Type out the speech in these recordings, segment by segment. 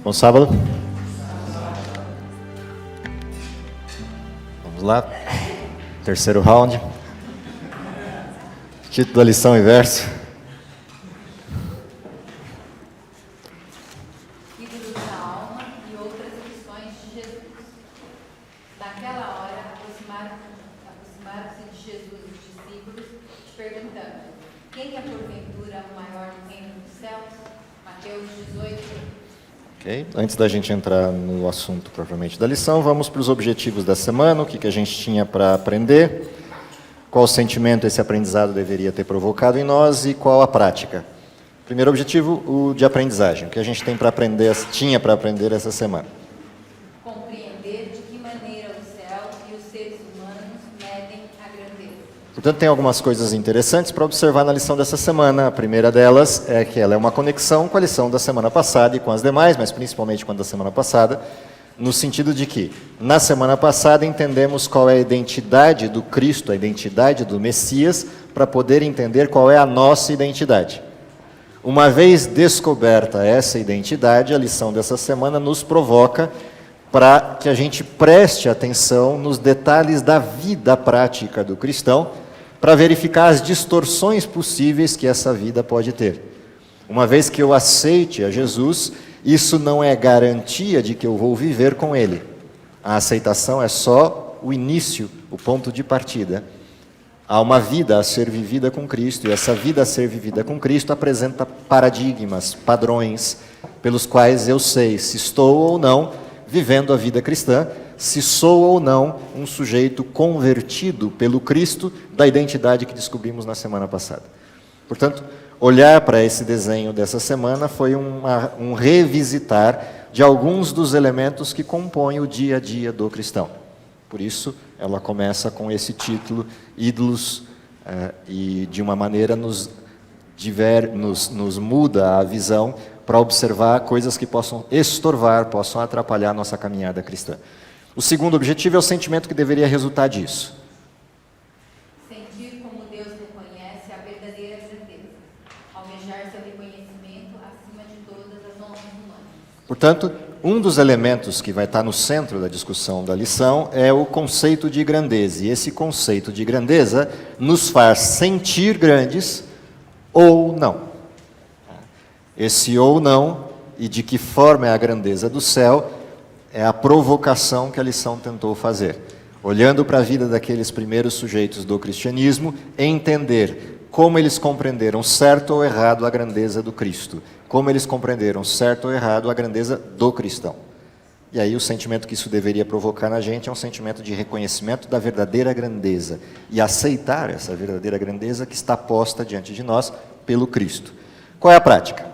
Bom sábado. Vamos lá. Terceiro round. Título da lição e verso. Ídolos da alma e outras lições de Jesus. Naquela hora, aproximaram-se de Jesus os discípulos, perguntando: quem é porventura o maior no reino dos céus? Mateus 18. Ok. Antes da gente entrar no assunto propriamente da lição, vamos para os objetivos da semana, o que a gente tinha para aprender, qual sentimento esse aprendizado deveria ter provocado em nós e qual a prática. Primeiro objetivo, o de aprendizagem, o que a gente tem para aprender, tinha para aprender essa semana. Compreender de que maneira o céu e os seres humanos medem a grandeza. Portanto, tem algumas coisas interessantes para observar na lição dessa semana. A primeira delas é que ela é uma conexão com a lição da semana passada e com as demais, mas principalmente com a da semana passada, no sentido de que, na semana passada, entendemos qual é a identidade do Cristo, a identidade do Messias, para poder entender qual é a nossa identidade. Uma vez descoberta essa identidade, a lição dessa semana nos provoca para que a gente preste atenção nos detalhes da vida prática do cristão, para verificar as distorções possíveis que essa vida pode ter. Uma vez que eu aceite a Jesus, isso não é garantia de que eu vou viver com Ele. A aceitação é só o início, o ponto de partida. Há uma vida a ser vivida com Cristo, e essa vida a ser vivida com Cristo apresenta paradigmas, padrões, pelos quais eu sei se estou ou não vivendo a vida cristã, se sou ou não um sujeito convertido pelo Cristo da identidade que descobrimos na semana passada. Portanto, olhar para esse desenho dessa semana foi um revisitar de alguns dos elementos que compõem o dia a dia do cristão. Por isso, ela começa com esse título, Ídolos, e de uma maneira nos muda a visão para observar coisas que possam estorvar, possam atrapalhar a nossa caminhada cristã. O segundo objetivo é o sentimento que deveria resultar disso. Sentir como Deus reconhece a verdadeira grandeza. Almejar seu reconhecimento acima de todas as honras humanas. Portanto, um dos elementos que vai estar no centro da discussão da lição é o conceito de grandeza. E esse conceito de grandeza nos faz sentir grandes ou não. Esse ou não, e de que forma é a grandeza do céu, é a provocação que a lição tentou fazer. Olhando para a vida daqueles primeiros sujeitos do cristianismo, entender como eles compreenderam certo ou errado a grandeza do Cristo, como eles compreenderam certo ou errado a grandeza do cristão. E aí o sentimento que isso deveria provocar na gente é um sentimento de reconhecimento da verdadeira grandeza e aceitar essa verdadeira grandeza que está posta diante de nós pelo Cristo. Qual é a prática?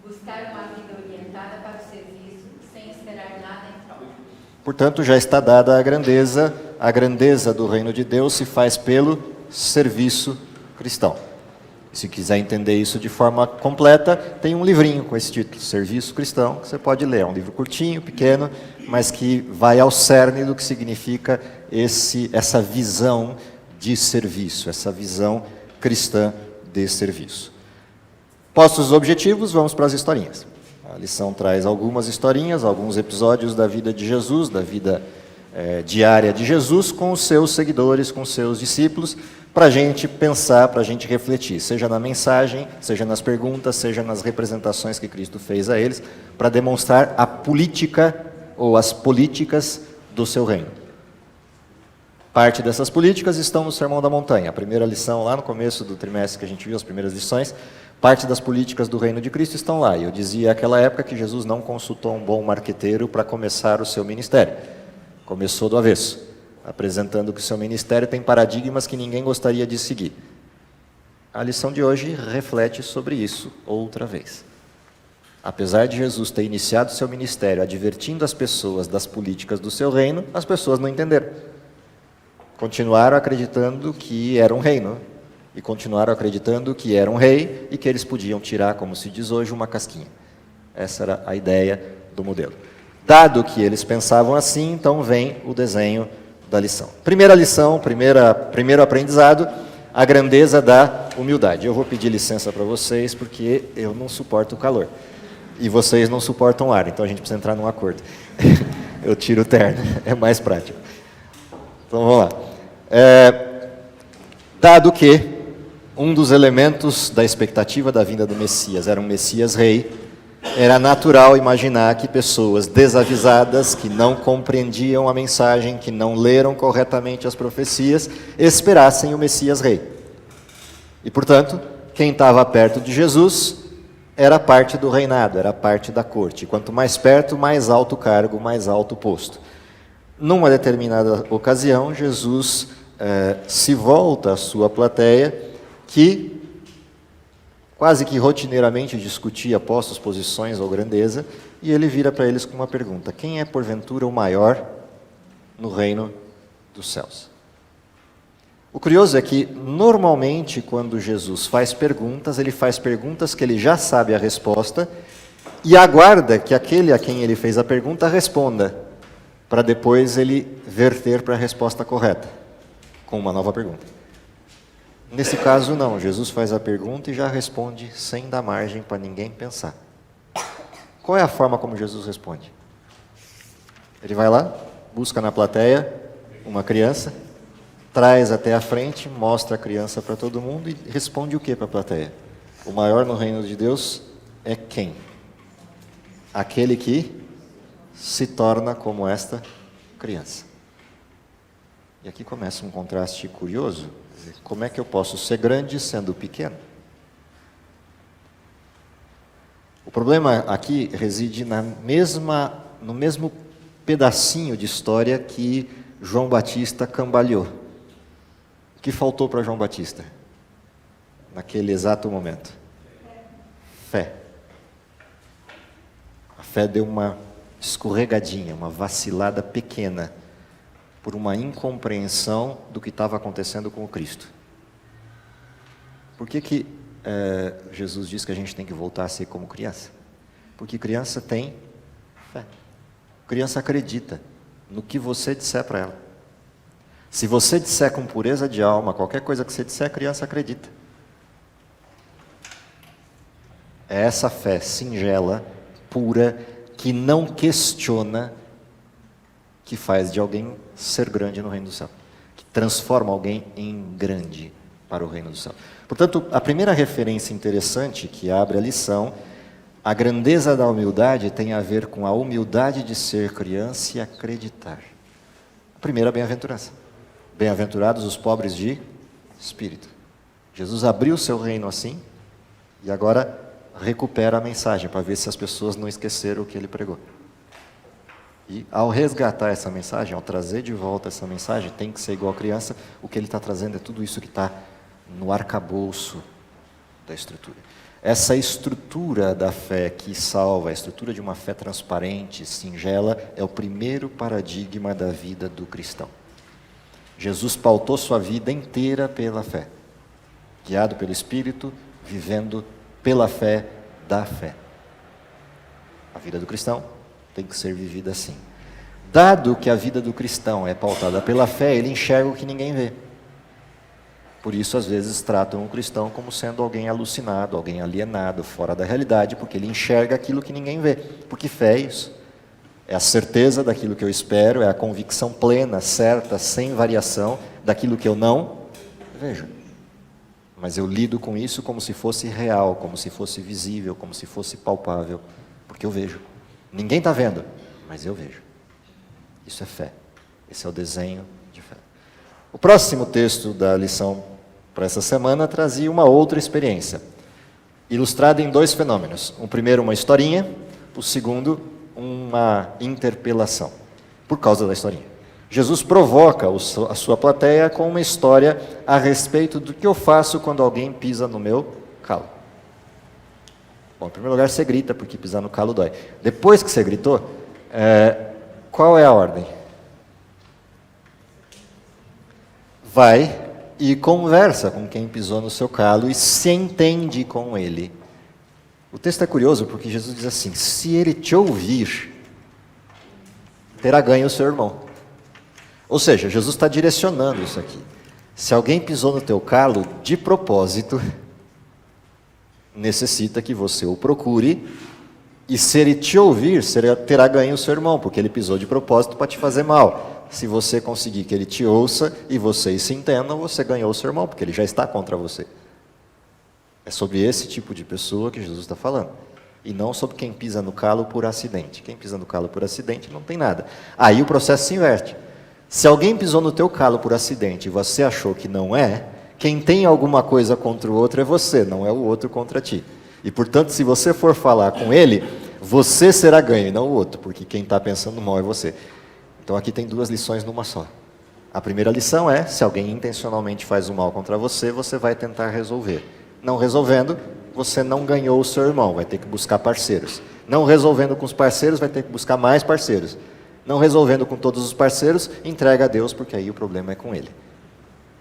Buscar uma vida orientada para o serviço, sem esperar nada em troca. Portanto, já está dada a grandeza do reino de Deus se faz pelo serviço cristão. Se quiser entender isso de forma completa, tem um livrinho com esse título, Serviço Cristão, que você pode ler. É um livro curtinho, pequeno, mas que vai ao cerne do que significa essa visão de serviço, essa visão cristã de serviço. Postos os objetivos, vamos para as historinhas. A lição traz algumas historinhas, alguns episódios da vida de Jesus, da vida diária de Jesus, com os seus seguidores, com os seus discípulos, para a gente pensar, para a gente refletir, seja na mensagem, seja nas perguntas, seja nas representações que Cristo fez a eles, para demonstrar a política ou as políticas do seu reino. Parte dessas políticas estão no Sermão da Montanha. A primeira lição, lá no começo do trimestre que a gente viu, as primeiras lições, parte das políticas do reino de Cristo estão lá. E eu dizia naquela época que Jesus não consultou um bom marqueteiro para começar o seu ministério. Começou do avesso, apresentando que o seu ministério tem paradigmas que ninguém gostaria de seguir. A lição de hoje reflete sobre isso outra vez. Apesar de Jesus ter iniciado seu ministério advertindo as pessoas das políticas do seu reino, as pessoas não entenderam. Continuaram acreditando que era um reino, e continuaram acreditando que era um rei e que eles podiam tirar, como se diz hoje, uma casquinha. Essa era a ideia do modelo. Dado que eles pensavam assim, então vem o desenho da lição. Primeira lição, primeiro aprendizado, a grandeza da humildade. Eu vou pedir licença para vocês, porque eu não suporto o calor. E vocês não suportam ar, então a gente precisa entrar num acordo. Eu tiro o terno, é mais prático. Então vamos lá. Dado que um dos elementos da expectativa da vinda do Messias era um Messias rei, era natural imaginar que pessoas desavisadas, que não compreendiam a mensagem, que não leram corretamente as profecias, esperassem o Messias rei. E, portanto, quem estava perto de Jesus era parte do reinado, era parte da corte. Quanto mais perto, mais alto o cargo, mais alto o posto. Numa determinada ocasião, Jesus se volta à sua plateia, que quase que rotineiramente discutia postos, posições ou grandeza, e ele vira para eles com uma pergunta: quem é porventura o maior no reino dos céus? O curioso é que, normalmente, quando Jesus faz perguntas, ele faz perguntas que ele já sabe a resposta e aguarda que aquele a quem ele fez a pergunta responda, para depois ele verter para a resposta correta, com uma nova pergunta. Nesse caso, não. Jesus faz a pergunta e já responde sem dar margem para ninguém pensar. Qual é a forma como Jesus responde? Ele vai lá, busca na plateia uma criança, traz até a frente, mostra a criança para todo mundo e responde o que para a plateia? O maior no reino de Deus é quem? Aquele que se torna como esta criança. E aqui começa um contraste curioso. Como é que eu posso ser grande sendo pequeno? O problema aqui reside no mesmo pedacinho de história que João Batista cambaleou. O que faltou para João Batista naquele exato momento? Fé. A fé deu uma escorregadinha, uma vacilada pequena, por uma incompreensão do que estava acontecendo com o Cristo. Por que Jesus diz que a gente tem que voltar a ser como criança? Porque criança tem fé. Criança acredita no que você disser para ela. Se você disser com pureza de alma, qualquer coisa que você disser, a criança acredita. É essa fé singela, pura, que não questiona, que faz de alguém ser grande no reino do céu, que transforma alguém em grande para o reino do céu. Portanto, a primeira referência interessante que abre a lição, a grandeza da humildade tem a ver com a humildade de ser criança e acreditar. A primeira bem-aventurança. Bem-aventurados os pobres de espírito. Jesus abriu o seu reino assim e agora recupera a mensagem para ver se as pessoas não esqueceram o que ele pregou. E ao resgatar essa mensagem, ao trazer de volta essa mensagem, tem que ser igual a criança, o que ele está trazendo é tudo isso que está no arcabouço da estrutura. Essa estrutura da fé que salva, a estrutura de uma fé transparente, singela, é o primeiro paradigma da vida do cristão. Jesus pautou sua vida inteira pela fé, guiado pelo Espírito, vivendo pela fé da fé. A vida do cristão tem que ser vivida assim. Dado que a vida do cristão é pautada pela fé, ele enxerga o que ninguém vê. Por isso, às vezes, tratam o cristão como sendo alguém alucinado, alguém alienado, fora da realidade, porque ele enxerga aquilo que ninguém vê. Porque fé é isso. É a certeza daquilo que eu espero, é a convicção plena, certa, sem variação, daquilo que eu não vejo. Mas eu lido com isso como se fosse real, como se fosse visível, como se fosse palpável, porque eu vejo. Ninguém está vendo, mas eu vejo. Isso é fé. Esse é o desenho de fé. O próximo texto da lição para essa semana trazia uma outra experiência, ilustrada em dois fenômenos. O primeiro, uma historinha. O segundo, uma interpelação, por causa da historinha. Jesus provoca a sua plateia com uma história a respeito do que eu faço quando alguém pisa no meu calo. Bom, em primeiro lugar, você grita, porque pisar no calo dói. Depois que você gritou, qual é a ordem? Vai e conversa com quem pisou no seu calo e se entende com ele. O texto é curioso porque Jesus diz assim: se ele te ouvir, terá ganho o seu irmão. Ou seja, Jesus está direcionando isso aqui. Se alguém pisou no teu calo, de propósito, necessita que você o procure E se ele te ouvir, terá ganho o seu irmão, porque ele pisou de propósito para te fazer mal. Se você conseguir que ele te ouça e vocês se entendam, você ganhou o seu irmão, porque ele já está contra você. É sobre esse tipo de pessoa que Jesus está falando. E não sobre quem pisa no calo por acidente. Quem pisa no calo por acidente não tem nada. Aí o processo se inverte. Se alguém pisou no teu calo por acidente e você achou que não é, quem tem alguma coisa contra o outro é você, não é o outro contra ti. E, portanto, se você for falar com ele, você será ganho, e não o outro, porque quem está pensando mal é você. Então, aqui tem 2 lições numa só. A primeira lição é, se alguém intencionalmente faz o mal contra você, você vai tentar resolver. Não resolvendo, você não ganhou o seu irmão, vai ter que buscar parceiros. Não resolvendo com os parceiros, vai ter que buscar mais parceiros. Não resolvendo com todos os parceiros, entrega a Deus, porque aí o problema é com ele.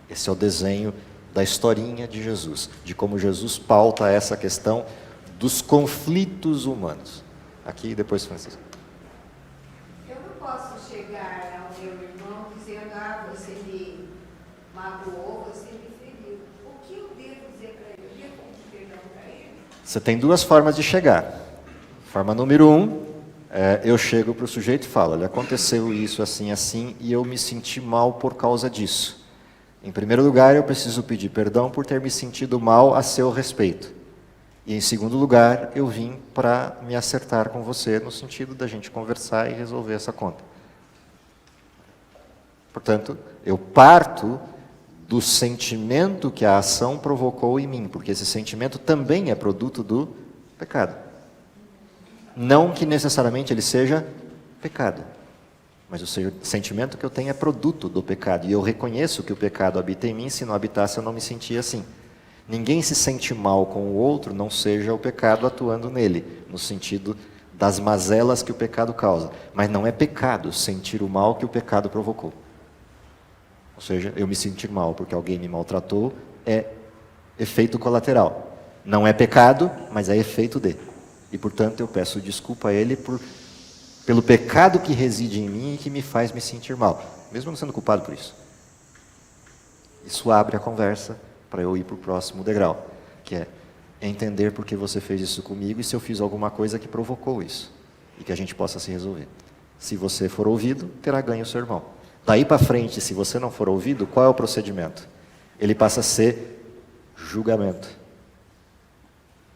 Esse é o desenho da historinha de Jesus, de como Jesus pauta essa questão dos conflitos humanos. Aqui e depois Francisco. Eu não posso chegar ao meu irmão dizendo, você me magoou, você me feriu. O que eu devo dizer para ele? Eu devo pedir perdão para ele? Você tem 2 formas de chegar. Forma número 1, eu chego para o sujeito e falo, olha, aconteceu isso assim, assim, e eu me senti mal por causa disso. Em primeiro lugar, eu preciso pedir perdão por ter me sentido mal a seu respeito. E em segundo lugar, eu vim para me acertar com você, no sentido da gente conversar e resolver essa conta. Portanto, eu parto do sentimento que a ação provocou em mim, porque esse sentimento também é produto do pecado. Não que necessariamente ele seja pecado. Mas o sentimento que eu tenho é produto do pecado. E eu reconheço que o pecado habita em mim. Se não habitasse, eu não me sentia assim. Ninguém se sente mal com o outro, não seja o pecado atuando nele, no sentido das mazelas que o pecado causa. Mas não é pecado sentir o mal que o pecado provocou. Ou seja, eu me sentir mal porque alguém me maltratou é efeito colateral. Não é pecado, mas é efeito de. E, portanto, eu peço desculpa a ele pelo pecado que reside em mim e que me faz me sentir mal, mesmo não sendo culpado por isso. Isso abre a conversa para eu ir para o próximo degrau, que é entender por que você fez isso comigo e se eu fiz alguma coisa que provocou isso, e que a gente possa se resolver. Se você for ouvido, terá ganho o seu irmão. Daí para frente, se você não for ouvido, qual é o procedimento? Ele passa a ser julgamento.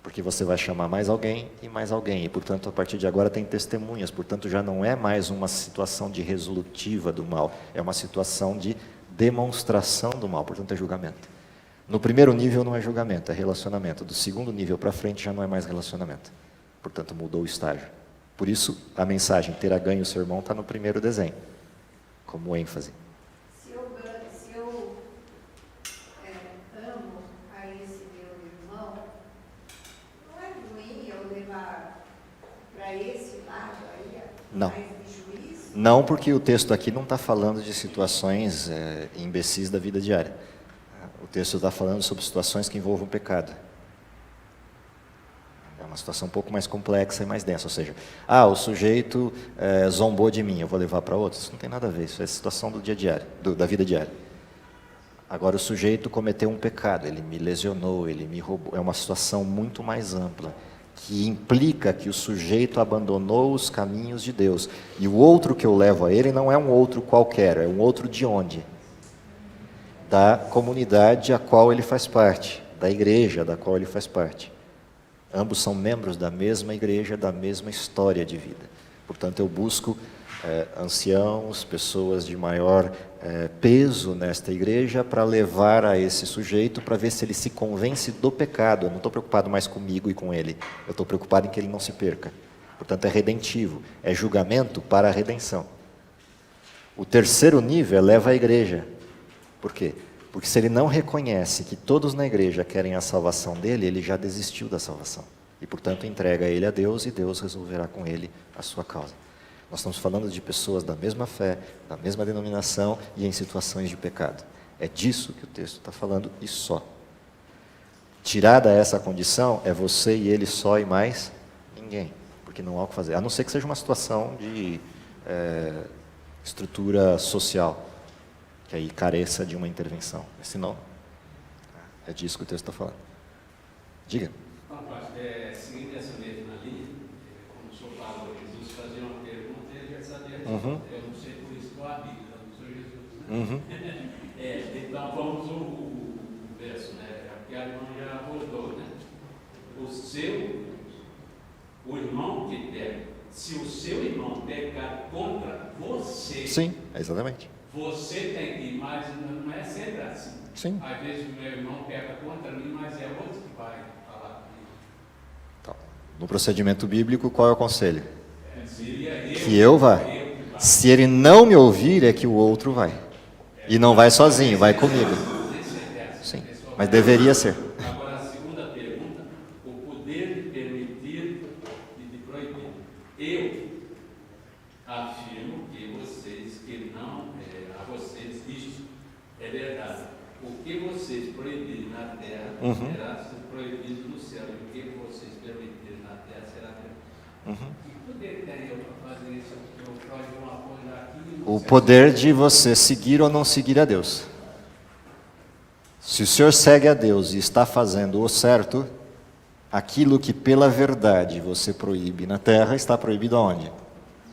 Porque você vai chamar mais alguém, e portanto a partir de agora tem testemunhas, portanto já não é mais uma situação de resolutiva do mal, é uma situação de demonstração do mal, portanto é julgamento. No primeiro nível não é julgamento, é relacionamento, do segundo nível para frente já não é mais relacionamento, portanto mudou o estágio. Por isso a mensagem terá ganho o seu irmão está no primeiro desenho, como ênfase. Se eu amo a esse meu irmão, não é ruim eu levar para esse lado aí, Não. mais de juízo? Não, porque o texto aqui não está falando de situações imbecis da vida diária. O texto está falando sobre situações que envolvam pecado. É uma situação um pouco mais complexa e mais densa. Ou seja, o sujeito zombou de mim, eu vou levar para outro? Isso não tem nada a ver, isso é a situação do dia a dia, da vida diária. Agora, o sujeito cometeu um pecado, ele me lesionou, ele me roubou. É uma situação muito mais ampla, que implica que o sujeito abandonou os caminhos de Deus. E o outro que eu levo a ele não é um outro qualquer, é um outro de onde? Da comunidade a qual ele faz parte, da igreja da qual ele faz parte. Ambos são membros da mesma igreja, da mesma história de vida. Portanto, eu busco anciãos, pessoas de maior peso nesta igreja para levar a esse sujeito para ver se ele se convence do pecado. Eu não estou preocupado mais comigo e com ele, eu estou preocupado em que ele não se perca. Portanto, é redentivo, é julgamento para a redenção. O terceiro nível leva a igreja. Por quê? Porque se ele não reconhece que todos na igreja querem a salvação dele, ele já desistiu da salvação. E, portanto, entrega ele a Deus e Deus resolverá com ele a sua causa. Nós estamos falando de pessoas da mesma fé, da mesma denominação e em situações de pecado. É disso que o texto está falando e só. Tirada essa condição, é você e ele só e mais ninguém. Porque não há o que fazer. A não ser que seja uma situação de estrutura social, que aí careça de uma intervenção. Mas, senão, é disso que o texto está falando. Diga. Seguindo essa mesma linha, como Eu não sei por isso que eu habito, eu sou Jesus, né? Então vamos o verso, né? Porque a irmã já abordou, né? O irmão que peca, se o seu irmão pecar contra você, Sim, exatamente. você tem que ir, mas não é sempre assim. Sim. Às vezes o meu irmão peca contra mim, mas é outro que vai falar comigo. Então, no procedimento bíblico, qual é o conselho? Seria Que eu vá. Se ele não me ouvir, é que o outro vai. E não vai sozinho, vai comigo. Sim, mas deveria ser. Agora, a segunda pergunta, o poder de permitir e de proibir. Eu afirmo que não, a vocês, isso é verdade. O que vocês proibirem na terra será proibido no céu. E o que vocês permitirem na terra será permitido. Que poder tem eu para fazer isso? Eu pode uma coisa aqui. O poder de você seguir ou não seguir a Deus. Se o senhor segue a Deus e está fazendo o certo, aquilo que pela verdade você proíbe na terra, está proibido aonde?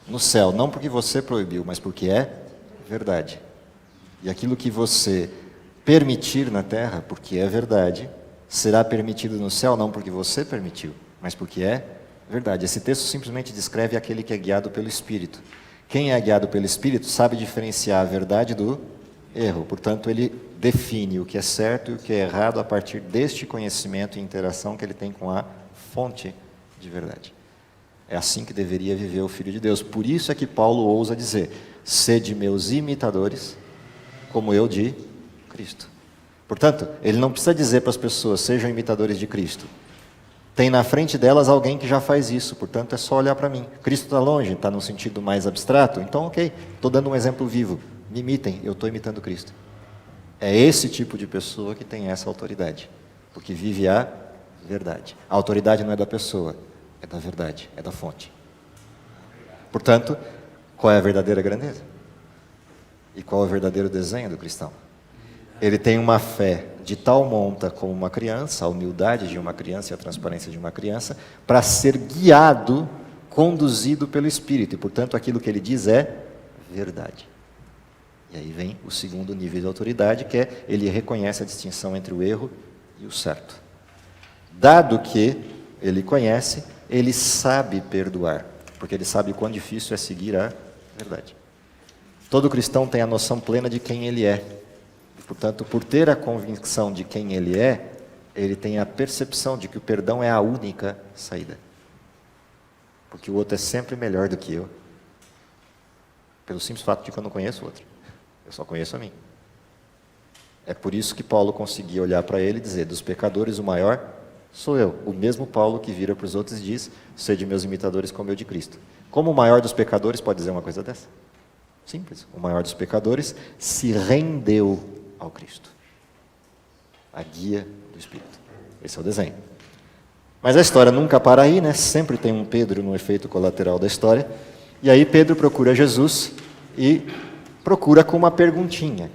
No céu. Não porque você proibiu, mas porque é verdade. E aquilo que você permitir na terra, porque é verdade, será permitido no céu, não porque você permitiu, mas porque é verdade. Esse texto simplesmente descreve aquele que é guiado pelo Espírito. Quem é guiado pelo Espírito sabe diferenciar a verdade do erro. Portanto, ele define o que é certo e o que é errado a partir deste conhecimento e interação que ele tem com a fonte de verdade. É assim que deveria viver o Filho de Deus. Por isso é que Paulo ousa dizer: sede meus imitadores, como eu de Cristo. Portanto, ele não precisa dizer para as pessoas: sejam imitadores de Cristo. Tem na frente delas alguém que já faz isso, portanto é só olhar para mim. Cristo está longe, está num sentido mais abstrato, então ok, estou dando um exemplo vivo. Me imitem, eu estou imitando Cristo. É esse tipo de pessoa que tem essa autoridade, porque vive a verdade. A autoridade não é da pessoa, é da verdade, é da fonte. Portanto, qual é a verdadeira grandeza? E qual é o verdadeiro desenho do cristão? Ele tem uma fé de tal monta como uma criança, a humildade de uma criança e a transparência de uma criança, para ser guiado, conduzido pelo Espírito. E, portanto, aquilo que ele diz é verdade. E aí vem o segundo nível de autoridade, que é ele reconhece a distinção entre o erro e o certo. Dado que ele conhece, ele sabe perdoar, porque ele sabe quão difícil é seguir a verdade. Todo cristão tem a noção plena de quem ele é. Portanto, por ter a convicção de quem ele é, ele tem a percepção de que o perdão é a única saída. Porque o outro é sempre melhor do que eu. Pelo simples fato de que eu não conheço o outro. Eu só conheço a mim. É por isso que Paulo conseguia olhar para ele e dizer: dos pecadores o maior sou eu. O mesmo Paulo que vira para os outros e diz: sede meus imitadores como eu de Cristo. Como o maior dos pecadores pode dizer uma coisa dessa? Simples. O maior dos pecadores se rendeu ao Cristo. A guia do Espírito. Esse é o desenho. Mas a história nunca para aí, né? Sempre tem um Pedro no efeito colateral da história. E aí Pedro procura Jesus e procura com uma perguntinha.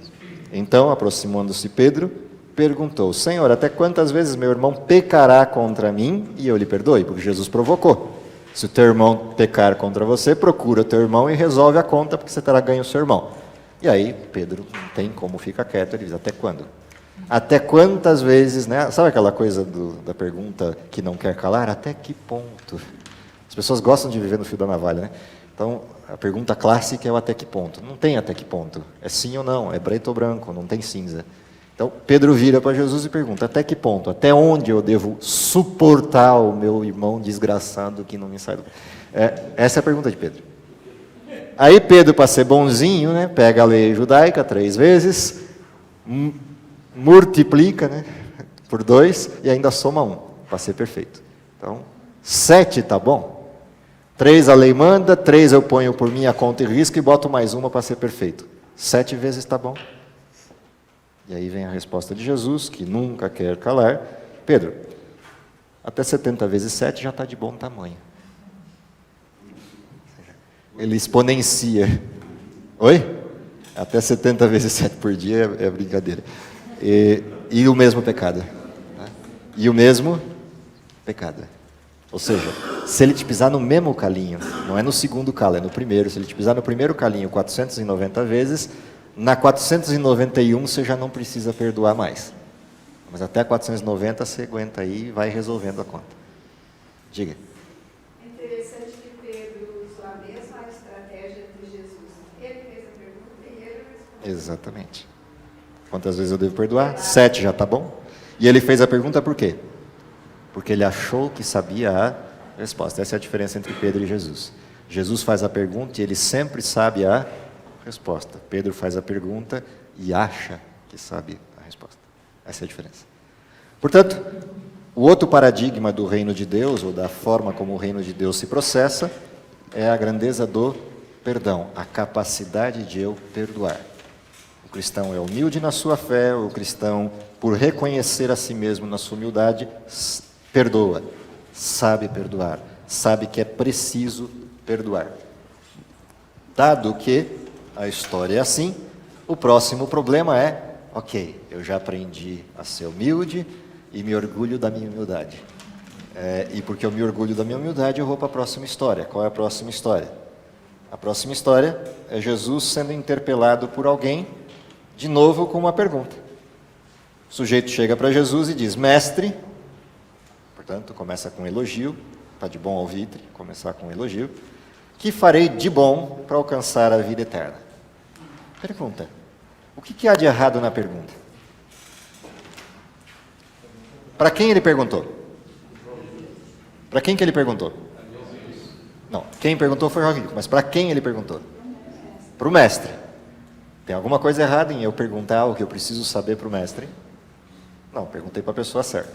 Então, aproximando-se Pedro, perguntou: Senhor, até quantas vezes meu irmão pecará contra mim e eu lhe perdoe? Porque Jesus provocou. Se o teu irmão pecar contra você, procura o teu irmão e resolve a conta, porque você terá ganho o seu irmão. E aí, Pedro não tem como ficar quieto, ele diz: até quando? Até quantas vezes, né? Sabe aquela coisa da pergunta que não quer calar? Até que ponto? As pessoas gostam de viver no fio da navalha, né? Então, a pergunta clássica é o até que ponto. Não tem até que ponto. É sim ou não, é preto ou branco, não tem cinza. Então, Pedro vira para Jesus e pergunta: até que ponto? Até onde eu devo suportar o meu irmão desgraçado que não me sai do... Essa é a pergunta de Pedro. Aí Pedro, para ser bonzinho, né, pega a lei judaica 3 vezes, multiplica, né, por 2 e ainda soma 1, para ser perfeito. Então, 7 está bom. 3 a lei manda, 3 eu ponho por minha conta e risco e boto mais uma para ser perfeito. 7 vezes está bom. E aí vem a resposta de Jesus, que nunca quer calar: Pedro, até 70 vezes 7 já está de bom tamanho. Ele exponencia. Oi? Até 70 vezes 7 por dia é brincadeira. E o mesmo pecado. Tá? E o mesmo pecado. Ou seja, Se ele te pisar no mesmo calinho, não é no segundo calo, é no primeiro. Se ele te pisar no primeiro calinho 490 vezes, na 491 você já não precisa perdoar mais. Mas até 490 você aguenta aí e vai resolvendo a conta. Diga. É interessante que Pedro usou a mesma estratégia de Jesus. Ele fez a pergunta e ele respondeu. Exatamente. Quantas vezes eu devo perdoar? 7 já está bom. E ele fez a pergunta por quê? Porque ele achou que sabia a resposta. Essa é a diferença entre Pedro e Jesus. Jesus faz a pergunta e ele sempre sabe a resposta. Pedro faz a pergunta e acha que sabe a resposta. Essa é a diferença. Portanto, o outro paradigma do reino de Deus, ou da forma como o reino de Deus se processa, é a grandeza do perdão, a capacidade de eu perdoar. O cristão é humilde na sua fé, o cristão, por reconhecer a si mesmo na sua humildade, perdoa, sabe perdoar, sabe que é preciso perdoar. Dado que a história é assim, o próximo problema é, ok, eu já aprendi a ser humilde e me orgulho da minha humildade. E porque eu me orgulho da minha humildade, eu vou para a próxima história. Qual é a próxima história? A próxima história é Jesus sendo interpelado por alguém, de novo com uma pergunta. O sujeito chega para Jesus e diz, mestre, portanto, começa com um elogio, está de bom alvitre, começar com um elogio, que farei de bom para alcançar a vida eterna? Pergunta, o que há de errado na pergunta? Para quem ele perguntou? Para quem que ele perguntou? Não, quem perguntou foi o rico, mas para quem ele perguntou? Para o mestre. Tem alguma coisa errada em eu perguntar o que eu preciso saber para o mestre? Não, perguntei para a pessoa certa.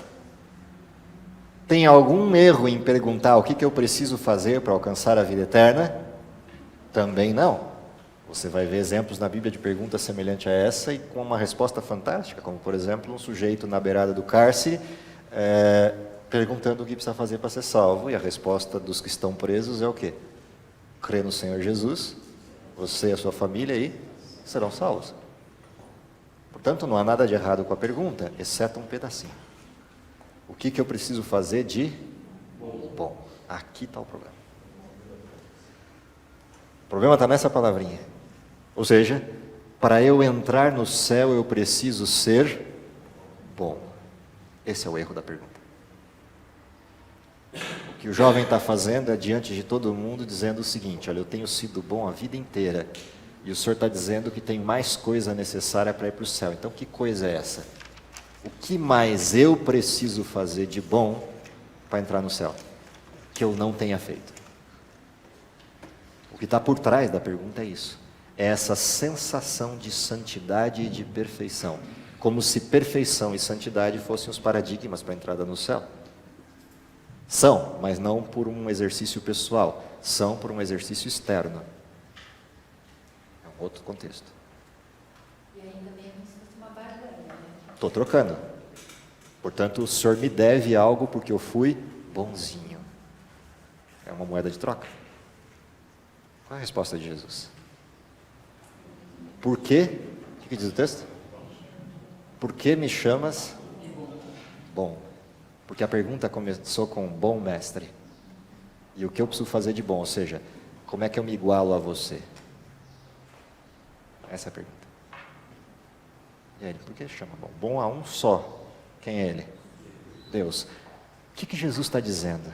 Tem algum erro em perguntar o que eu preciso fazer para alcançar a vida eterna? Também não. Você vai ver exemplos na Bíblia de perguntas semelhantes a essa e com uma resposta fantástica, como por exemplo um sujeito na beirada do cárcere perguntando o que precisa fazer para ser salvo, e a resposta dos que estão presos é o quê? Crê no Senhor Jesus, você e a sua família aí serão salvos. Portanto, não há nada de errado com a pergunta, exceto um pedacinho. O que eu preciso fazer de bom? Aqui está o problema. O problema está nessa palavrinha. Ou seja, para eu entrar no céu, eu preciso ser bom. Esse é o erro da pergunta. O que o jovem está fazendo é diante de todo mundo dizendo o seguinte, olha, eu tenho sido bom a vida inteira, e o Senhor está dizendo que tem mais coisa necessária para ir para o céu. Então, que coisa é essa? O que mais eu preciso fazer de bom para entrar no céu? Que eu não tenha feito. O que está por trás da pergunta é isso. É essa sensação de santidade e de perfeição. Como se perfeição e santidade fossem os paradigmas para a entrada no céu. São, mas não por um exercício pessoal. São por um exercício externo. É um outro contexto. E aí também é como se fosse uma barganha, né? Estou trocando. Portanto, o Senhor me deve algo porque eu fui bonzinho. É uma moeda de troca. Qual é a resposta de Jesus? Por quê? O que diz o texto? Por que me chamas bom? Porque a pergunta começou com bom mestre. E o que eu preciso fazer de bom? Ou seja, como é que eu me igualo a você? Essa é a pergunta. E aí, por que chama bom? Bom a um só. Quem é ele? Deus. O que Jesus está dizendo?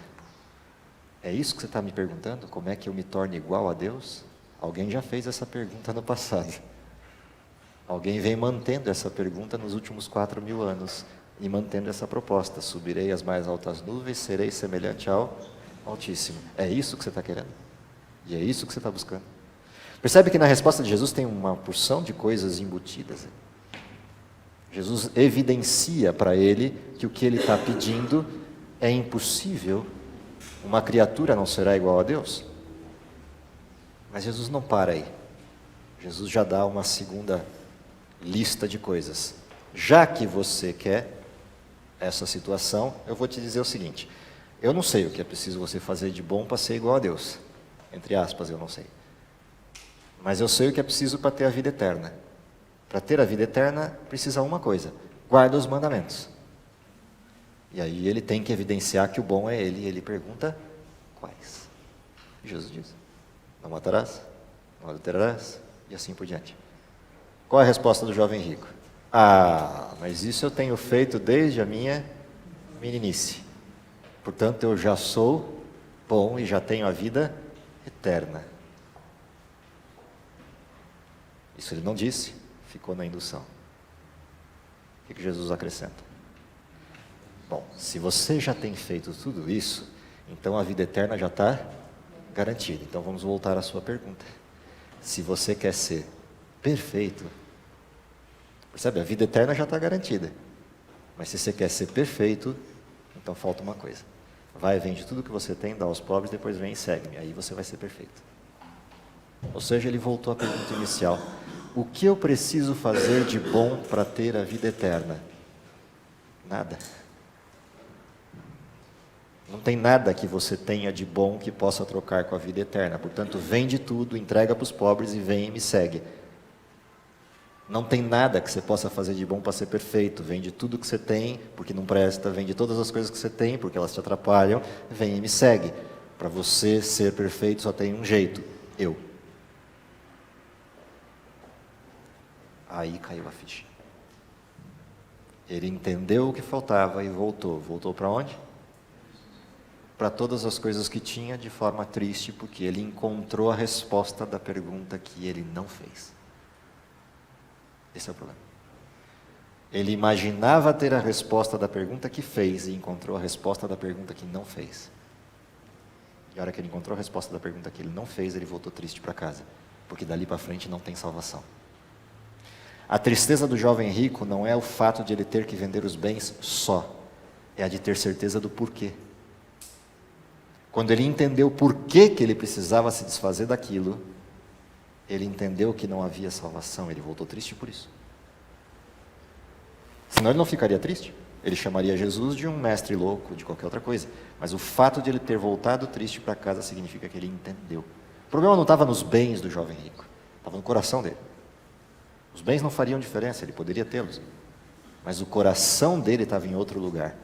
É isso que você está me perguntando? Como é que eu me torno igual a Deus? Alguém já fez essa pergunta no passado. Alguém vem mantendo essa pergunta nos últimos 4.000 anos. E mantendo essa proposta. Subirei às mais altas nuvens, serei semelhante ao Altíssimo. É isso que você está querendo? E é isso que você está buscando? Percebe que na resposta de Jesus tem uma porção de coisas embutidas. Jesus evidencia para ele que o que ele está pedindo é impossível. Uma criatura não será igual a Deus. Mas Jesus não para aí. Jesus já dá uma segunda lista de coisas. Já que você quer essa situação, eu vou te dizer o seguinte. Eu não sei o que é preciso você fazer de bom para ser igual a Deus. Entre aspas, eu não sei. Mas eu sei o que é preciso para ter a vida eterna. Para ter a vida eterna, precisa uma coisa. Guarda os mandamentos. E aí ele tem que evidenciar que o bom é ele. E ele pergunta, Quais? Jesus diz: não matarás, não adulterarás, e assim por diante. Qual é a resposta do jovem rico? Ah, mas isso eu tenho feito desde a minha meninice. Portanto, eu já sou bom e já tenho a vida eterna. Isso ele não disse, ficou na indução. O que Jesus acrescenta? Bom, se você já tem feito tudo isso, então a vida eterna já está garantida. Então vamos voltar à sua pergunta. Se você quer ser perfeito, percebe? A vida eterna já está garantida. Mas se você quer ser perfeito, então falta uma coisa. Vai, vende tudo que você tem, dá aos pobres, depois vem e segue-me. Aí você vai ser perfeito. Ou seja, ele voltou à pergunta inicial. O que eu preciso fazer de bom para ter a vida eterna? Nada. Não tem nada que você tenha de bom que possa trocar com a vida eterna. Portanto, vende tudo, entrega para os pobres e vem e me segue. Não tem nada que você possa fazer de bom para ser perfeito. Vende tudo que você tem, porque não presta. Vende todas as coisas que você tem, porque elas te atrapalham. Vem e me segue. Para você ser perfeito só tem um jeito: eu. Aí caiu a ficha. Ele entendeu o que faltava e voltou. Voltou para onde? Para todas as coisas que tinha, de forma triste, porque ele encontrou a resposta da pergunta que ele não fez. Esse é o problema. Ele imaginava ter a resposta da pergunta que fez e encontrou a resposta da pergunta que não fez. E a hora que ele encontrou a resposta da pergunta que ele não fez, ele voltou triste para casa, porque dali para frente não tem salvação. A tristeza do jovem rico não é o fato de ele ter que vender os bens só, é a de ter certeza do porquê. Quando ele entendeu por que ele precisava se desfazer daquilo, ele entendeu que não havia salvação, ele voltou triste por isso. Senão ele não ficaria triste, ele chamaria Jesus de um mestre louco, de qualquer outra coisa. Mas o fato de ele ter voltado triste para casa significa que ele entendeu. O problema não estava nos bens do jovem rico, estava no coração dele. Os bens não fariam diferença, ele poderia tê-los, mas o coração dele estava em outro lugar.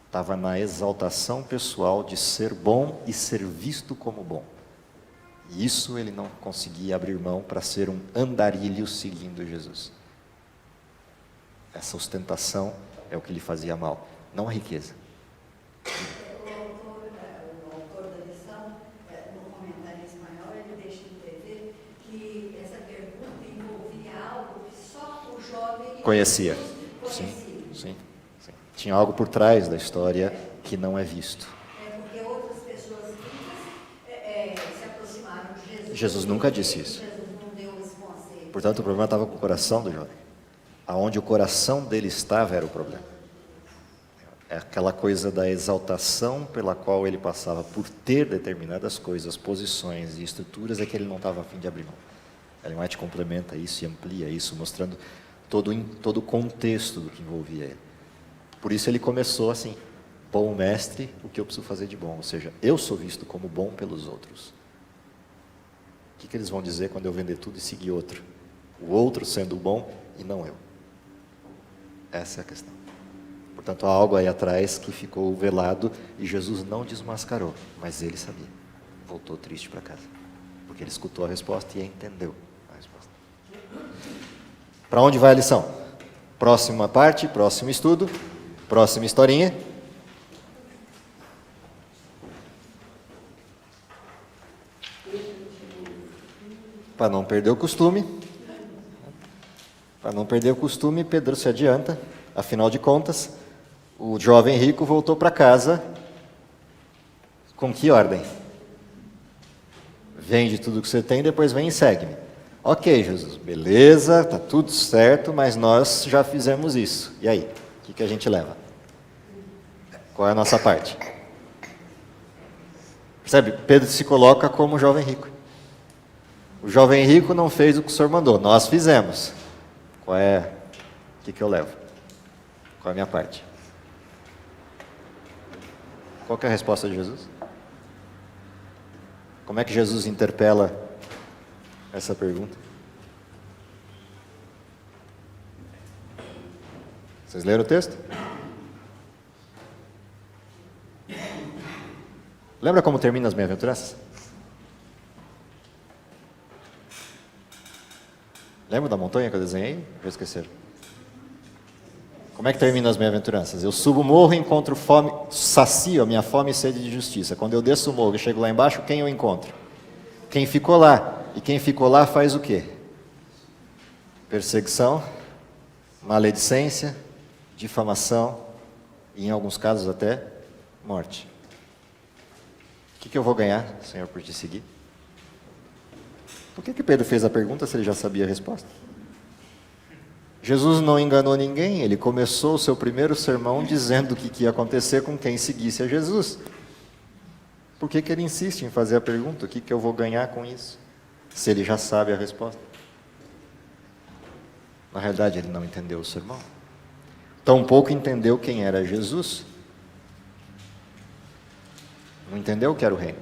Estava na exaltação pessoal de ser bom e ser visto como bom. E isso ele não conseguia abrir mão para ser um andarilho seguindo Jesus. Essa ostentação é o que lhe fazia mal, não a riqueza. O autor da lição, no comentário em espanhol, ele deixa entender que essa pergunta envolvia algo que só o jovem Conhecia. conhecia. Sim. Tinha algo por trás da história que não é visto. Porque outras pessoas ricas se aproximaram de Jesus. Jesus nunca disse isso. Jesus não deu esse conselho. Portanto, o problema estava com o coração do jovem. Aonde o coração dele estava era o problema. É aquela coisa da exaltação pela qual ele passava por ter determinadas coisas, posições e estruturas, é que ele não estava a fim de abrir mão. Ellen White complementa isso e amplia isso, mostrando todo o contexto do que envolvia ele. Por isso ele começou assim: bom mestre, o que eu preciso fazer de bom? Ou seja, eu sou visto como bom pelos outros. O que eles vão dizer quando eu vender tudo e seguir outro? O outro sendo bom e não eu. Essa é a questão. Portanto, há algo aí atrás que ficou velado e Jesus não desmascarou, mas ele sabia. Voltou triste para casa, porque ele escutou a resposta e entendeu a resposta. Para onde vai a lição? Próxima parte, próximo estudo, próxima historinha. Para não perder o costume, Pedro se adianta. Afinal de contas, o jovem rico voltou para casa com que ordem? Vende tudo que você tem, depois vem e segue-me. Ok, Jesus, beleza, está tudo certo, mas nós já fizemos isso. E aí? O que a gente leva? Qual é a nossa parte? Percebe? Pedro se coloca como jovem rico. O jovem rico não fez o que o Senhor mandou, nós fizemos. Qual é? O que eu levo? Qual é a minha parte? Qual que é a resposta de Jesus? Como é que Jesus interpela essa pergunta? Vocês leram o texto? Lembra como termina as bem-aventuranças? Lembra da montanha que eu desenhei? Já esqueceram. Como é que termina as bem-aventuranças? Eu subo o morro e encontro fome, sacio a minha fome e sede de justiça. Quando eu desço o morro e chego lá embaixo, quem eu encontro? Quem ficou lá. E quem ficou lá faz o quê? Perseguição, maledicência, difamação e, em alguns casos, até morte. O que eu vou ganhar, Senhor, por te seguir? Por que Pedro fez a pergunta se ele já sabia a resposta? Jesus não enganou ninguém, ele começou o seu primeiro sermão dizendo o que ia acontecer com quem seguisse a Jesus. Por que ele insiste em fazer a pergunta? O que eu vou ganhar com isso? Se ele já sabe a resposta. Na realidade, ele não entendeu o sermão. Tampouco entendeu quem era Jesus. Não entendeu o que era o reino.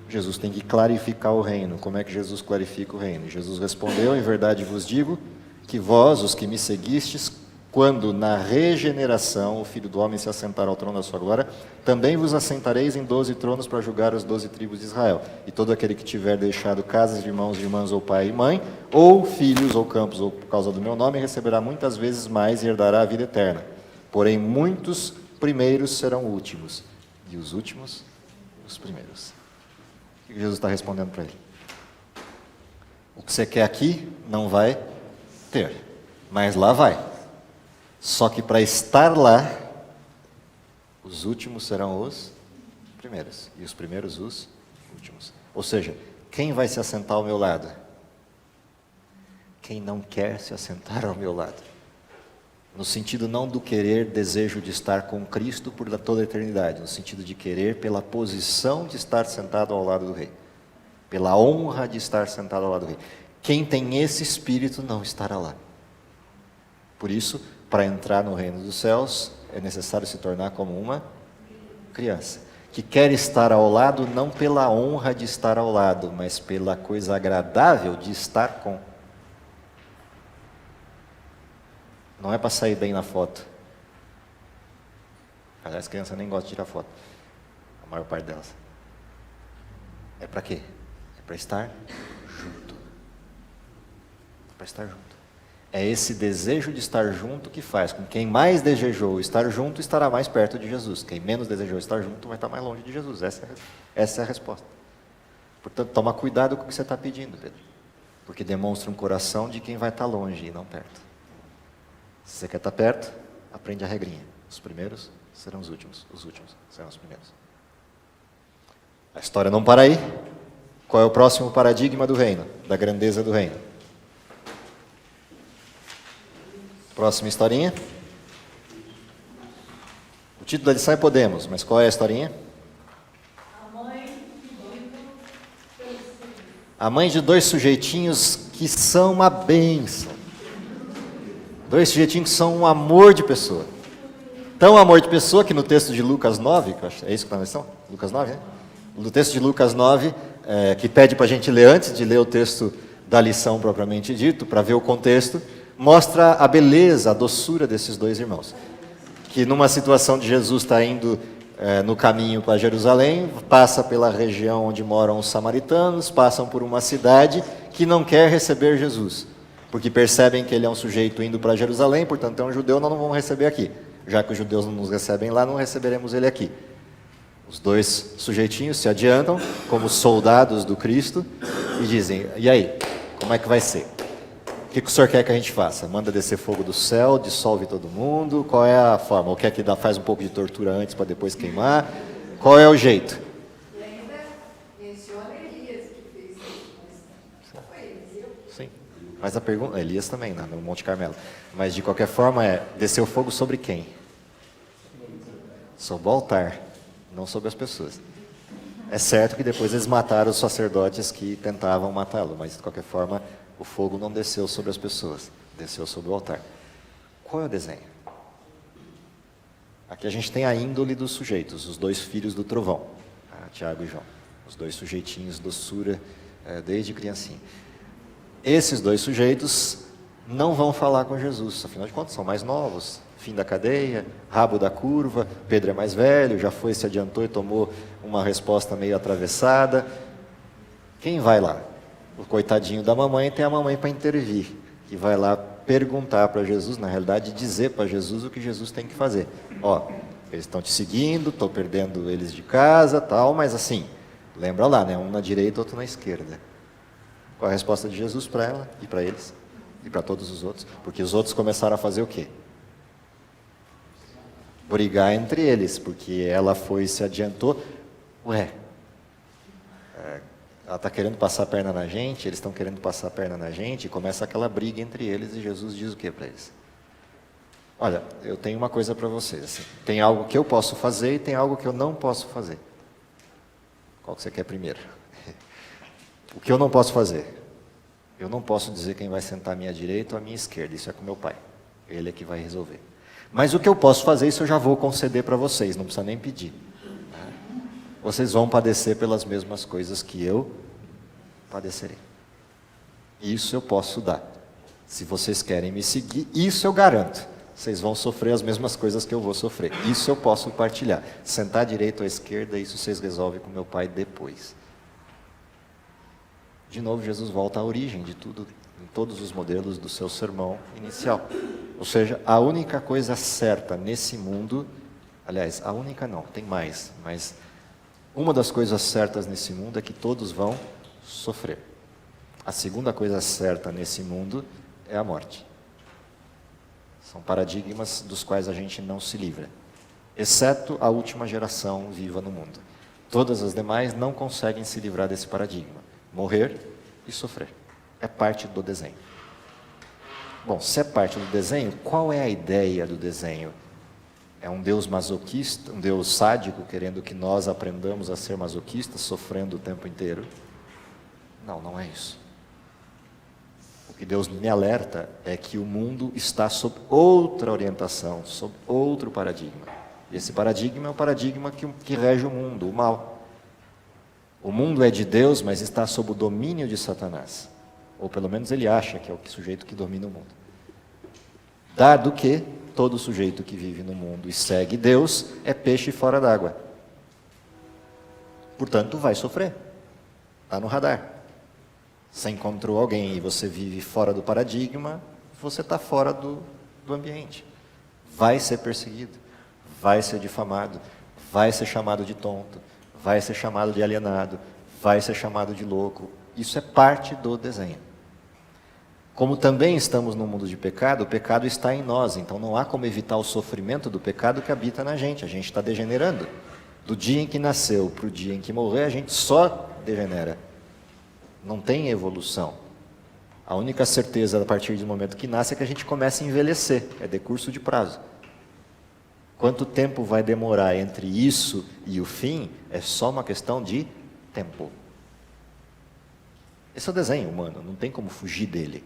Jesus tem que clarificar o reino. Como é que Jesus clarifica o reino? Jesus respondeu: em verdade vos digo que vós, os que me seguistes, quando na regeneração o Filho do Homem se assentar ao trono da sua glória, também vos assentareis em 12 tronos para julgar as 12 tribos de Israel. E todo aquele que tiver deixado casas de irmãos, de irmãs, ou pai e mãe, ou filhos, ou campos, ou por causa do meu nome, receberá muitas vezes mais e herdará a vida eterna. Porém, muitos primeiros serão últimos, e os últimos, os primeiros. O que Jesus está respondendo para ele? O que você quer aqui, não vai ter, mas lá vai. Só que para estar lá, os últimos serão os primeiros, e os primeiros os últimos. Ou seja, quem vai se assentar ao meu lado? Quem não quer se assentar ao meu lado. No sentido não do querer, desejo de estar com Cristo por toda a eternidade, no sentido de querer pela posição de estar sentado ao lado do Rei, pela honra de estar sentado ao lado do Rei. Quem tem esse espírito não estará lá. Por isso, para entrar no reino dos céus, é necessário se tornar como uma criança, que quer estar ao lado não pela honra de estar ao lado, mas pela coisa agradável de estar com. Não é para sair bem na foto. Aliás, as crianças nem gostam de tirar foto, a maior parte delas. É para quê? É para estar junto. É para estar junto. É esse desejo de estar junto que faz com que quem mais desejou estar junto estará mais perto de Jesus. Quem menos desejou estar junto vai estar mais longe de Jesus. Essa é a resposta. Portanto, toma cuidado com o que você está pedindo, Pedro. Porque demonstra um coração de quem vai estar longe e não perto. Se você quer estar perto, aprende a regrinha. Os primeiros serão os últimos serão os primeiros. A história não para aí. Qual é o próximo paradigma do reino? Da grandeza do reino? Próxima historinha. O título da lição é Podemos, mas qual é a historinha? A mãe de dois sujeitinhos que são uma bênção. Dois sujeitinhos que são um amor de pessoa. Tão amor de pessoa que no texto de Lucas 9, é isso que está na lição? Lucas 9, né? No texto de Lucas 9, que pede para a gente ler antes de ler o texto da lição propriamente dito, para ver o contexto, mostra a beleza, a doçura desses dois irmãos. Que numa situação de Jesus estar indo no caminho para Jerusalém, passa pela região onde moram os samaritanos, passam por uma cidade que não quer receber Jesus, porque percebem que ele é um sujeito indo para Jerusalém, portanto é um judeu, nós não vamos receber aqui. Já que os judeus não nos recebem lá, não receberemos ele aqui. Os dois sujeitinhos se adiantam como soldados do Cristo e dizem: e aí, como é que vai ser? O que o senhor quer que a gente faça? Manda descer fogo do céu, dissolve todo mundo? Qual é a forma? Ou quer que faz um pouco de tortura antes para depois queimar? Qual é o jeito? E ainda menciona Elias que fez isso, mas foi Eliseu. Sim, mas a pergunta, Elias também, no Monte Carmelo. Mas de qualquer forma descer o fogo sobre quem? Sobre o altar, não sobre as pessoas. É certo que depois eles mataram os sacerdotes que tentavam matá-lo, mas de qualquer forma o fogo não desceu sobre as pessoas, desceu sobre o altar. Qual é o desenho? Aqui a gente tem a índole dos sujeitos, os dois filhos do trovão, Tiago e João. Os dois sujeitinhos, doçura, desde criancinha. Esses dois sujeitos não vão falar com Jesus. Afinal de contas, são mais novos, fim da cadeia, rabo da curva, Pedro é mais velho, já foi, se adiantou e tomou uma resposta meio atravessada. Quem vai lá? O coitadinho da mamãe tem a mamãe para intervir, que vai lá perguntar para Jesus, na realidade dizer para Jesus o que Jesus tem que fazer. Ó, eles estão te seguindo, estou perdendo eles de casa, tal, mas assim, lembra lá, né? Um na direita, outro na esquerda. Qual a resposta de Jesus para ela e para eles? E para todos os outros? Porque os outros começaram a fazer o quê? Brigar entre eles, porque ela foi e se adiantou. Ué, ela está querendo passar a perna na gente, eles estão querendo passar a perna na gente, e começa aquela briga entre eles, e Jesus diz o que para eles? Olha, eu tenho uma coisa para vocês, assim, tem algo que eu posso fazer e tem algo que eu não posso fazer. Qual que você quer primeiro? O que eu não posso fazer? Eu não posso dizer quem vai sentar à minha direita ou à minha esquerda, isso é com meu pai, ele é que vai resolver. Mas o que eu posso fazer, isso eu já vou conceder para vocês, não precisa nem pedir. Vocês vão padecer pelas mesmas coisas que eu padecerei. Isso eu posso dar. Se vocês querem me seguir, isso eu garanto. Vocês vão sofrer as mesmas coisas que eu vou sofrer. Isso eu posso partilhar. Sentar à direita ou à esquerda, isso vocês resolvem com meu pai depois. De novo, Jesus volta à origem de tudo, em todos os modelos do seu sermão inicial. Ou seja, a única coisa certa nesse mundo, aliás, a única não, tem mais, mas uma das coisas certas nesse mundo é que todos vão sofrer. A segunda coisa certa nesse mundo é a morte. São paradigmas dos quais a gente não se livra, exceto a última geração viva no mundo. Todas as demais não conseguem se livrar desse paradigma. Morrer e sofrer. É parte do desenho. Bom, se é parte do desenho, qual é a ideia do desenho? É um Deus masoquista, um Deus sádico, querendo que nós aprendamos a ser masoquistas, sofrendo o tempo inteiro? Não, não é isso. O que Deus me alerta é que o mundo está sob outra orientação, sob outro paradigma. E esse paradigma é o paradigma que rege o mundo, o mal. O mundo é de Deus, mas está sob o domínio de Satanás. Ou pelo menos ele acha que é o sujeito que domina o mundo. Dado que todo sujeito que vive no mundo e segue Deus é peixe fora d'água. Portanto, vai sofrer. Está no radar. Você encontrou alguém e você vive fora do paradigma, você está fora do ambiente. Vai ser perseguido, vai ser difamado, vai ser chamado de tonto, vai ser chamado de alienado, vai ser chamado de louco. Isso é parte do desenho. Como também estamos no mundo de pecado, o pecado está em nós, então não há como evitar o sofrimento do pecado que habita na gente. A gente está degenerando. Do dia em que nasceu para o dia em que morrer, a gente só degenera. Não tem evolução. A única certeza a partir do momento que nasce é que a gente começa a envelhecer, é decurso de prazo. Quanto tempo vai demorar entre isso e o fim é só uma questão de tempo. Esse é o desenho humano, não tem como fugir dele.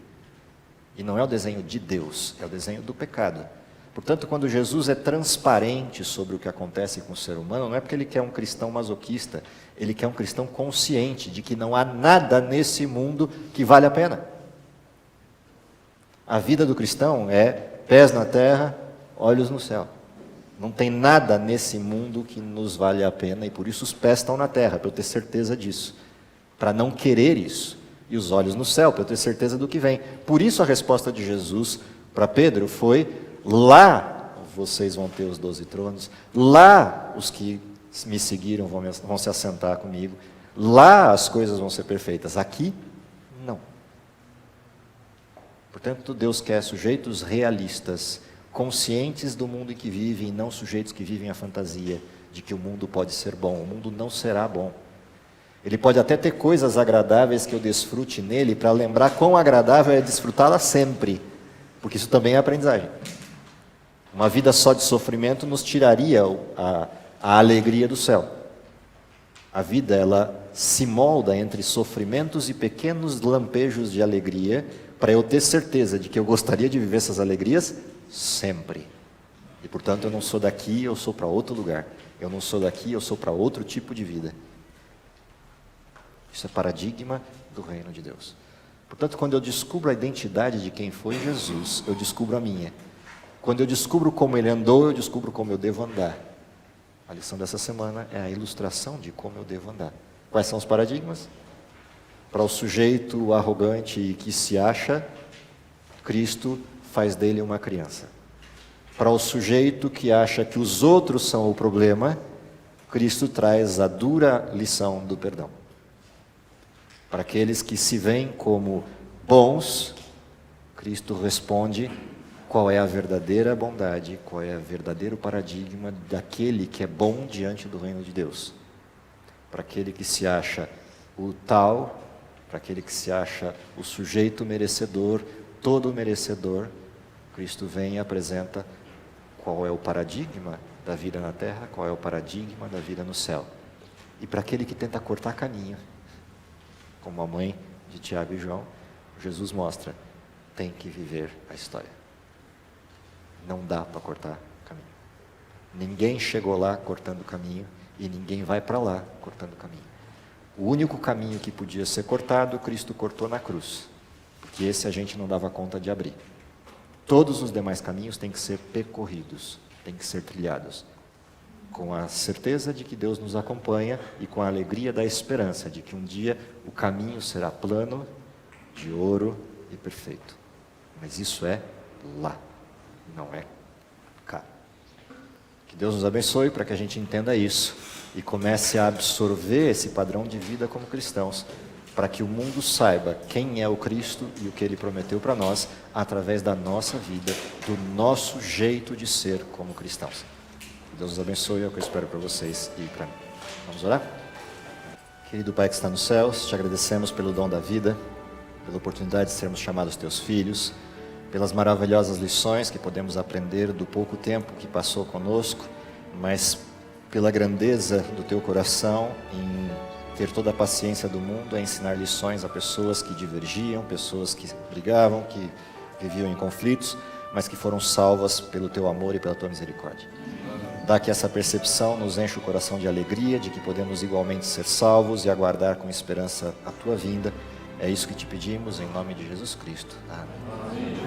E não é o desenho de Deus, é o desenho do pecado. Portanto, quando Jesus é transparente sobre o que acontece com o ser humano, não é porque ele quer um cristão masoquista, ele quer um cristão consciente de que não há nada nesse mundo que vale a pena. A vida do cristão é pés na terra, olhos no céu. Não tem nada nesse mundo que nos vale a pena e por isso os pés estão na terra, para eu ter certeza disso. Para não querer isso. E os olhos no céu, para eu ter certeza do que vem. Por isso a resposta de Jesus para Pedro foi: lá vocês vão ter os 12 tronos, lá os que me seguiram vão se assentar comigo, lá as coisas vão ser perfeitas, aqui não. Portanto, Deus quer sujeitos realistas, conscientes do mundo em que vivem e não sujeitos que vivem a fantasia de que o mundo pode ser bom. O mundo não será bom. Ele pode até ter coisas agradáveis que eu desfrute nele para lembrar quão agradável é desfrutá-la sempre, porque isso também é aprendizagem. Uma vida só de sofrimento nos tiraria a alegria do céu. A vida, ela se molda entre sofrimentos e pequenos lampejos de alegria, para eu ter certeza de que eu gostaria de viver essas alegrias sempre. E, portanto, eu não sou daqui, eu sou para outro lugar. Eu não sou daqui, eu sou para outro tipo de vida. Isso é paradigma do reino de Deus. Portanto, quando eu descubro a identidade de quem foi Jesus, eu descubro a minha. Quando eu descubro como ele andou, eu descubro como eu devo andar. A lição dessa semana é a ilustração de como eu devo andar. Quais são os paradigmas? Para o sujeito arrogante e que se acha, Cristo faz dele uma criança. Para o sujeito que acha que os outros são o problema, Cristo traz a dura lição do perdão. Para aqueles que se veem como bons, Cristo responde qual é a verdadeira bondade, qual é o verdadeiro paradigma daquele que é bom diante do reino de Deus. Para aquele que se acha o tal, para aquele que se acha o sujeito merecedor, todo merecedor, Cristo vem e apresenta qual é o paradigma da vida na terra, qual é o paradigma da vida no céu. E para aquele que tenta cortar caminho, como a mãe de Tiago e João, Jesus mostra, tem que viver a história. Não dá para cortar caminho. Ninguém chegou lá cortando caminho e ninguém vai para lá cortando caminho. O único caminho que podia ser cortado, Cristo cortou na cruz, porque esse a gente não dava conta de abrir. Todos os demais caminhos têm que ser percorridos, têm que ser trilhados, com a certeza de que Deus nos acompanha e com a alegria da esperança de que um dia o caminho será plano, de ouro e perfeito. Mas isso é lá, não é cá. Que Deus nos abençoe para que a gente entenda isso e comece a absorver esse padrão de vida como cristãos, para que o mundo saiba quem é o Cristo e o que Ele prometeu para nós, através da nossa vida, do nosso jeito de ser como cristãos. Deus nos abençoe, é o que eu espero para vocês e para mim. Vamos orar? Querido Pai que está nos céus, te agradecemos pelo dom da vida, pela oportunidade de sermos chamados teus filhos, pelas maravilhosas lições que podemos aprender do pouco tempo que passou conosco, mas pela grandeza do teu coração em ter toda a paciência do mundo a ensinar lições a pessoas que divergiam, pessoas que brigavam, que viviam em conflitos, mas que foram salvas pelo teu amor e pela tua misericórdia. Dá que essa percepção nos enche o coração de alegria, de que podemos igualmente ser salvos e aguardar com esperança a tua vinda. É isso que te pedimos, em nome de Jesus Cristo. Amém.